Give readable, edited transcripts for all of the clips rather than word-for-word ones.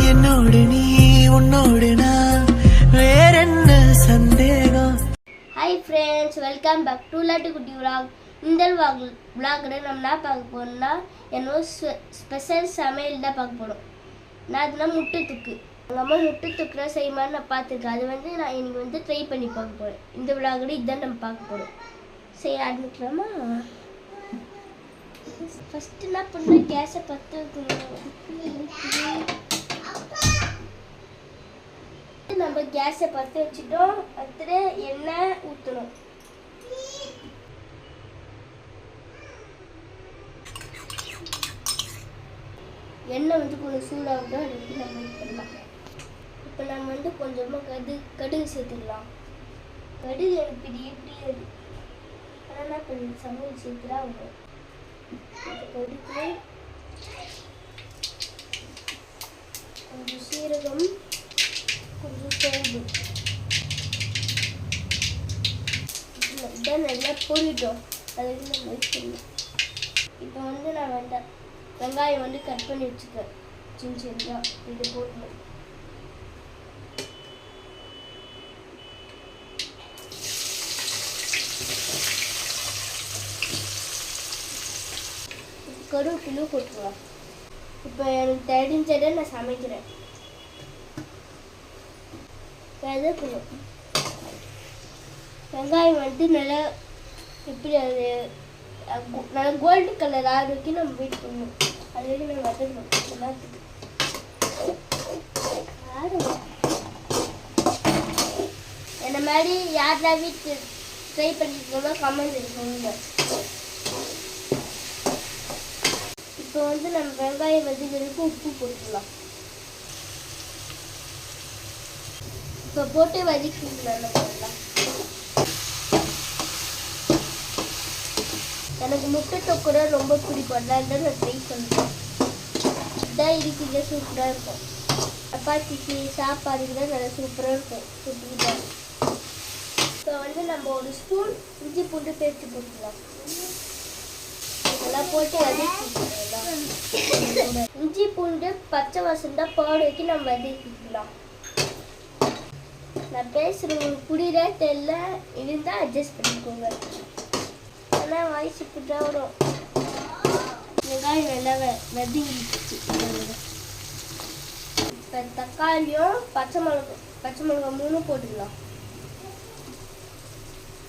என்னோடு நீ உன்னோடு நான் வேற என்ன சந்தேகம். Hi friends, welcome back to லாட்டு குட்டி விலாக். இந்த விலாகில் நம்ம என்ன பார்க்க போகிறோம்னா என்னோட ஸ்பெஷல் சமையல் தான் பார்க்க போகிறோம். நான் அதுனா முட்டை தொக்கு. எங்கள் அம்மா முட்டை தொக்குலாம் செய்யுமான்னு நான் பார்த்துருக்கேன். அது வந்து நான் இன்னைக்கு ட்ரை பண்ணி பார்க்க போகிறேன். இந்த விலாகில் இதுதான் நம்ம பார்க்க போகிறோம். சரி, ஆரம்பிக்கலாமா? ஃபஸ்ட்டு என்ன பண்ணுறேன், கேஸை பற்ற வைக்கணும். நம்ம கேஸை பற்ற வச்சுட்டோம். அடுத்தது எண்ணெய் ஊற்றணும். எண்ணெய் கொஞ்சம் சூடாகட்டும். அதுக்கு நம்ம இது பண்ணலாம். இப்போ நம்ம கொஞ்சமாக கடுகு சேர்த்துக்கலாம். கடுகு எனக்கு பெரிய பிடியாது, ஆனால் கொஞ்சம் சமையல் சேர்த்துலாம் ஆகும். கடுகு, கொஞ்சம் சீரகம், கொஞ்சம் சோம்பு, இதான் நல்லா பொரிட்டோம். அதுக்கு நம்ம வச்சுக்கணும். இப்போ நான் வெங்காயம் கட் பண்ணி வச்சுக்கேன் சின்ன சின்னதாக. இது போட்டு கருவேப்பிலை போட்டுருவோம். இப்போ எனக்கு தெரிஞ்சதை நான் சமைக்கிறேன். கருவேப்பிலை, வெங்காயம் நல்லா எப்படி அது நல்லா கோல்டு கலர் ஆறு வரைக்கும் நம்ம வெயிட் பண்ணணும். அது வரைக்கும் நம்ம வதக்கணும். எல்லாத்துக்கும் என்ன மாதிரி யாரெல்லாம் வீட்டு ட்ரை பண்ணிருக்கோமோ கமெண்ட் இருக்குங்க. இப்போ நம்ம வெங்காயம் வதக்கிறதுக்கு உப்பு போட்டுக்கலாம். இப்போ போட்டு வதக்கிக்கலாம். எனக்கு முட்டை தொக்கு ரொம்ப பிடிக்கும். அதனால நான் ட்ரை பண்ணுறேன். இதான் இருக்குது, சூப்பராக இருக்கும். சப்பாத்திக்கு சாப்பாடுக்கு தான் நல்லா சூப்பராக இருக்கும். சூப்பராக. இப்போ நம்ம ஒரு ஸ்பூன் இஞ்சி பூண்டு பேஸ்ட் போட்டுக்கலாம். இதெல்லாம் போட்டு வதக்கிக்கலாம். இஞ்சி பூண்டு பச்சை வாசம் தான் போட வைக்க நம்ம வதக்கிக்கலாம். நான் பேசுகிறவங்களுக்கு புரியுதா தெரியல, இருந்தால் அட்ஜஸ்ட் பண்ணிக்கோங்க. ஆனால் வாய்ஸ் இப்படி தான் வரும். வெங்காயம் நல்லா வதங்கிடுச்சு. இப்போ தக்காளியும் பச்சை மிளகா 3 போட்டுக்கலாம்.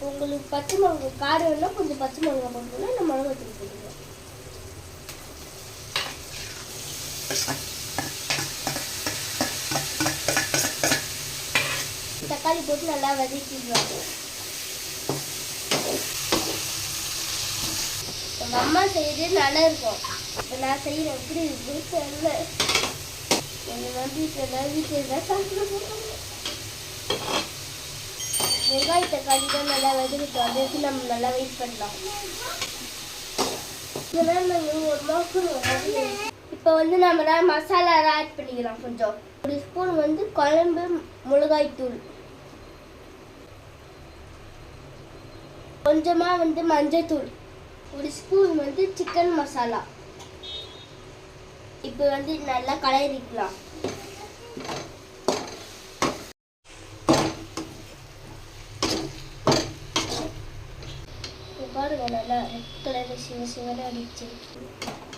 உங்களுக்கு பச்சை மிளகா காரம் வேணால் கொஞ்சம் பச்சை மிளகா போட்டுக்கலாம். இல்லை மிளகாத்தூள் போட்டுக்கலாம். தக்காளி போட்டு நல்லா வதக்கிடுவாங்க. எங்கள் அம்மா செய்யறது நல்லா இருக்கும். இப்போ நான் செய்யறேன் எப்படி இருக்குன்னு தெரியல. எங்கள் வீட்டில் தான் சாப்பிட. வெங்காய தக்காளி தான் நல்லா வதக்கிட்டோம். அதுக்கு நம்ம நல்லா வெயிட் பண்ணலாம். இதெல்லாம் நாங்கள் ஒரு மாதம். இப்போ நம்ம மசாலா ஆட் பண்ணிக்கலாம். கொஞ்சம் ஒரு ஸ்பூன் குழம்பு மிளகாய்த்தூள், கொஞ்சமாக மஞ்சள், ஒரு ஸ்பூன் சிக்கன் மசாலா. இப்போ நல்லா கலரிக்கலாம். பாருங்க, நல்லா ரெட் கலர் சிவர அடிச்சு.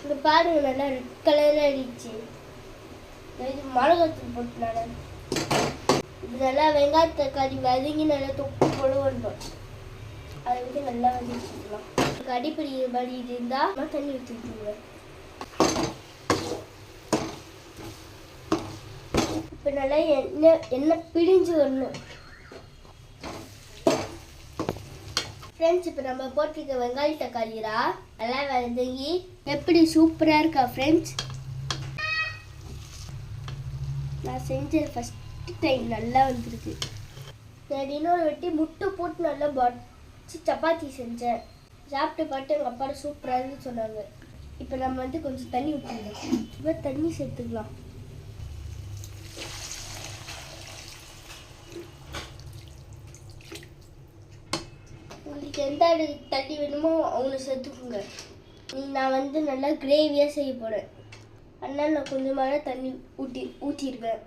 இப்போ பாருங்க, நல்லா ரெட் கலரில் அடிச்சு. இது மிளகாத்தூள் போட்டு இது நல்லா வெங்காய தக்காளி வதங்கி நல்லா தொப்பு போல வரணும். அதை நல்லா வதக்கிக்கலாம். அடிப்படிக்கிற மாதிரி இருந்தால் தண்ணி ஊற்றிட்டுருங்க. இப்போ நல்லா எண்ணெய் பிழிஞ்சு வரணும். ஃப்ரெண்ட்ஸ், இப்போ நம்ம போட்டிருக்க வெங்காய தக்காளிரா நல்லா வதங்கி எப்படி சூப்பராக இருக்கா ஃப்ரெண்ட்ஸ். நான் செஞ்ச ஃபஸ்ட்டு டைம் நல்லா வந்துருக்கு. நான் இன்னொரு வெட்டி முட்டை போட்டு நல்லா வச்சு சப்பாத்தி செஞ்சேன். சாப்பிட்டு பார்த்து எங்கள் அப்பா சூப்பராக இருக்குன்னு சொன்னாங்க. இப்போ நம்ம கொஞ்சம் தண்ணி ஊற்றிடலாம். இப்போ தண்ணி சேர்த்துக்கலாம். உங்களுக்கு எந்த தண்ணி வேணுமோ அவனை சேர்த்துக்குங்க. நான் நல்லா கிரேவியாக செய்ய போகிறேன். அதனால் நான் கொஞ்சமாக தண்ணி ஊற்றிடுவேன்.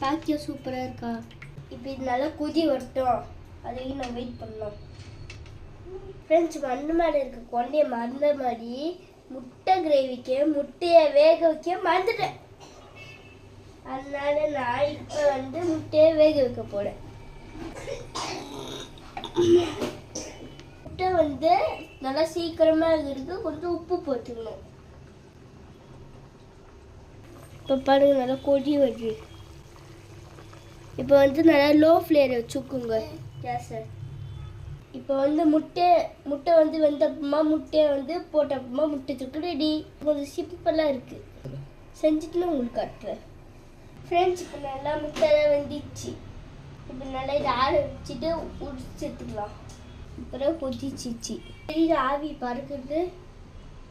பாக்கியம் சூப்பராக இருக்கா? இப்போ இது நல்லா கொதி வரட்டும், அதையும் நான் வெயிட் பண்ணலாம். ஃப்ரெண்ட்ஸ், மண்ணு மேலே இருக்க கொண்டையை மறந்த மாதிரி முட்டை கிரேவிக்கு முட்டையை வேக வைக்க மறந்துட்டேன். அதனால நான் இப்போ முட்டையை வேக வைக்க போறேன். முட்டை நல்லா சீக்கிரமா இருக்கு. கொஞ்சம் உப்பு போட்டுக்கணும். இப்போ பாருங்க, நல்லா கொதி வருது. இப்போ நல்லா லோ ஃப்ளேர் வச்சுக்கோங்க கேஸை. இப்போ முட்டை வெந்தப்பமா முட்டையை போட்டப்பமா முட்டை தொக்கு ரெடி. கொஞ்சம் சிம்பிளாக இருக்குது, செஞ்சுட்டு நான் உங்களுக்கு காட்டுறேன். ஃப்ரெண்ட்ஸ், இப்போ நல்லா முட்டையெல்லாம் வெந்துச்சு. இப்போ நல்லா இதை ஆற வச்சுட்டு உடிச்சு எடுத்துக்கலாம். இப்போ கொதிச்சிச்சு, சரி ஆவி பறக்குது.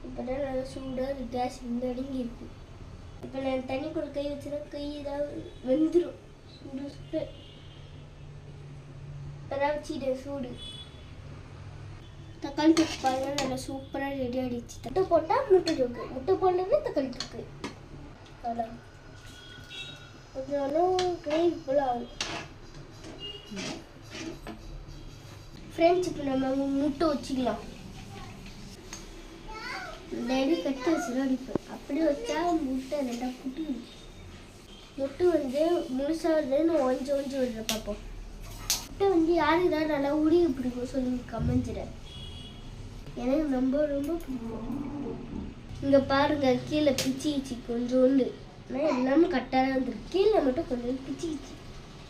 இப்போ தான் நல்லா சூடாக கேஸ் அடங்கி இருக்கு. இப்போ நான் தண்ணி கூட கை வச்சுன்னா கை ஏதாவது வெந்துடும். சூடு இப்போதான் வச்சுட்டேன் சூடு. தக்காளி தொக்கு பாருங்க, நல்லா சூப்பராக ரெடி ஆகிடுச்சு. முட்டை போட்டால் முட்டை தொக்கு, முட்டை போடலன்னா தக்காளி தொக்கு. அதான் கொஞ்சம் கிரேவி போல் ஆகும். ஃப்ரெண்ட்ஸ், இப்போ நம்ம முட்டை வச்சுக்கலாம். டெய்லி கட்டி வச்சுதான் அடிப்பேன். அப்படி வச்சா முட்டை ரெண்டாக புட்டு. முட்டை முழுசாக ஒஞ்சி விடுற பார்ப்போம். முட்டை யாருதான் நல்லா உருகி பிடிக்கும் சொல்லி கமெஞ்சிடேன். எனக்கு ரொம்ப ரொம்ப பிடிக்கும். இங்கே பாருங்க, கீழே பிச்சிச்சு கொஞ்சோண்டு. ஆனால் எல்லாமே கரெக்டாக வந்துருக்கு. கீழே மட்டும் கொஞ்சம் பிச்சிச்சு.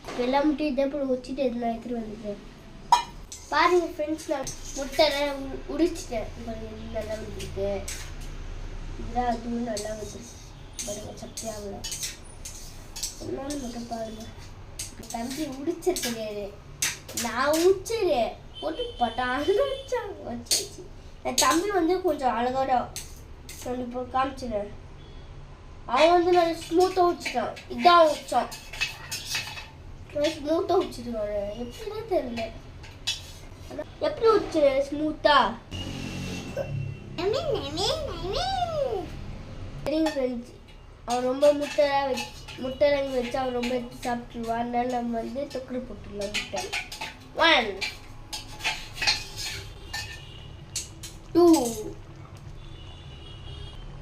இப்போ எல்லா முட்டையும் இதே போல் வச்சுட்டு எதுனா எடுத்துகிட்டு வந்துட்டேன். பாருங்க ஃப்ரெண்ட்ஸ், நான் முட்டைலாம் உடிச்சிட்டேன். நல்லா வந்துருக்கு. இதுதான் அதுவும் நல்லா வந்துருக்கு. பாருங்க, சத்தியாவில் எல்லாரும் மட்டும் பாருங்க. தம்பி உடிச்சது கிடையாது, நான் உடிச்சிடுறேன். போட்டு பட்டாங்க வச்சாச்சு. என் தம்பி கொஞ்சம் அழகாக சொல்லி இப்போ காமிச்சிடுறேன். அவன் நல்லா ஸ்மூத்தாக உடிச்சிட்டான். இதான் உடிச்சான், ஸ்மூத்தாக உடிச்சிருக்கான். எப்படிதான் தெரியல, எப்படி உடிச்சு ஸ்மூத்தா. சரிங்க ஃப்ரெண்ட்ஸ், அவன் ரொம்ப முட்டைலாம் வச்சு அவன் ரொம்ப எடுத்து சாப்பிட்டுருவான். அதனால நம்ம தொக்கு போட்டுடலாம். முட்டை 1 2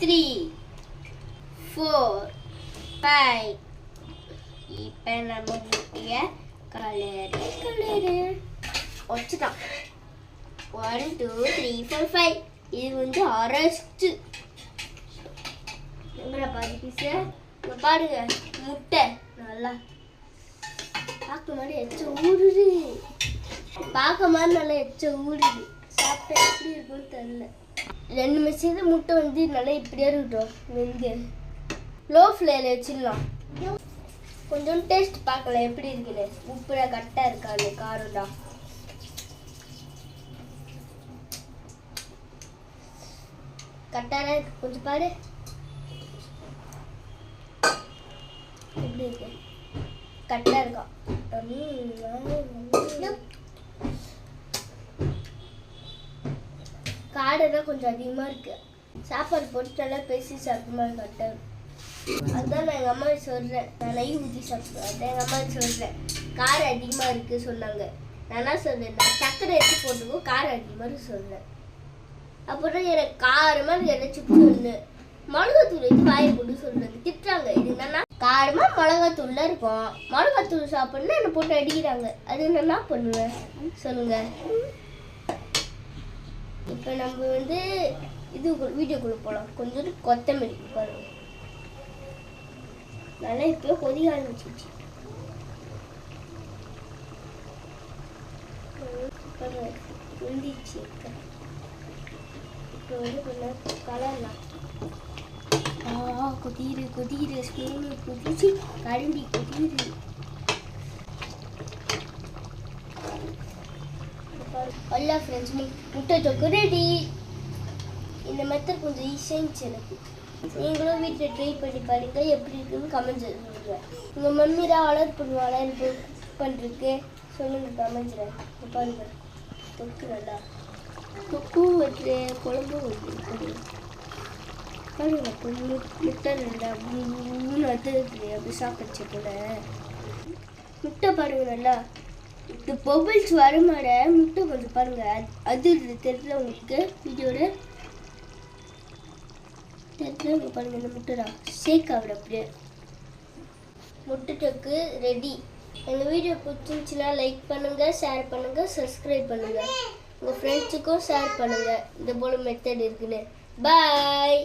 3 4 5. இப்போ நம்ம முட்டையை கலரு வச்சுட்டான். 1 2 3 4 5. இது அரைச்சு பாதி பீஸு. பாருங்க, முட்டை நல்லா பார்க்க மாதிரி எச்ச ஊடுது. பார்க்க மாதிரி நல்லா எச்ச ஊடுது. சாப்பிட்டா எப்படி இருக்குன்னு தெரியல. 2 நிமிஷம் முட்டை நல்லா இப்படியே இருக்கட்டும். வெந்து லோ ஃப்ளேரில் வச்சிடலாம். கொஞ்சம் டேஸ்ட் பார்க்கலாம் எப்படி இருக்குன்னு. உப்புல கரெக்டாக இருக்கான்னு, காரம்டா. கரெக்டாக இருக்கு. கொஞ்சம் பாரு எப்படி இருக்கு. கரெக்டாக இருக்கா. காடெல்லாம் கொஞ்சம் அதிகமாக இருக்கு. சாப்பாடு போட்டு நல்லா பேசி சாப்பிட்ற மாதிரி கரெக்டாக இருக்கு. அதுதான் நான் எங்கள் அம்மா சொல்கிறேன். நான் நெய் ஊற்றி சாப்பிடுவேன். அதான் எங்கள் அம்மா சொல்கிறேன். காரம் அதிகமாக இருக்குது சொன்னாங்க. நான் என்ன சொல்கிறேன், நான் சக்கரை எடுத்து போட்டுக்கோ, காரம் அதிகமாக சொல்கிறேன். அப்புறம் எனக்கு காரமாக ஏதாச்சும் சொல்லு, மிளகாத்தூள் வச்சு வாயை போட்டு சொல்கிறாங்க, திட்டுறாங்க. இது என்னன்னா காரமாக மிளகாத்தூள்ல இருக்கும். மிளகாத்தூள் சாப்பிட்ணுன்னா என்னை போட்டு அடிக்கிறாங்க. அது என்ன பண்ணுவேன் சொல்லுங்கள். இப்போ நம்ம இது வீடியோக்குள்ளே போகலாம். கொஞ்சம் கொத்தமல்லி பாருங்க. நல்லா இப்போ கொதிக்க ஆரம்பிச்சிச்சு. வெந்திச்சு. இப்போ கொஞ்சம் கலரலாம். கொதிரு ஸ்பூனு கொதிச்சு கரண்டி கொதிரு. எல்லா ஃப்ரெண்ட்ஸ், முட்டை தொக்கு ரெடி. இந்த மெத்தட் கொஞ்சம் ஈஸியாக இருந்துச்சு எனக்கு. நீங்களும் வீட்டில் ட்ரை பண்ணி பாருங்க, எப்படி இருக்குன்னு கமெண்ட்ஸ் சொல்லுங்கள். உங்கள் மம்மி தான் ஆர்டர் பண்ணுவாங்களா எனக்கு குக் பண்ணுறதுக்கு சொல்லுங்கள் கமெண்ட்ஸில். பாருங்க தொக்கு நல்லா தொக்கு வைக்கிற குழம்பும் வைக்கிறேன் பாருங்க இப்போ முட்டை நல்லா அது அப்படி சாப்பிடுச்சு கூட முட்டை பாருங்க நல்லா இந்த பபிள்ஸ் வருமாட முட்டை கொஞ்சம் பாருங்க அது தெரியல உங்களுக்கு வீடியோட தெரியல பாருங்க இந்த முட்டை தான் ஷேக் ஆகுது அப்படியே முட்டை டொக்கு ரெடி. எங்கள் வீடியோ பிடிச்சிருந்துச்சுன்னா லைக் பண்ணுங்கள், ஷேர் பண்ணுங்கள், சப்ஸ்கிரைப் பண்ணுங்கள். உங்கள் ஃப்ரெண்ட்ஸுக்கும் ஷேர் பண்ணுங்கள் இந்த போல் மெத்தட் இருக்குன்னு. பாய்.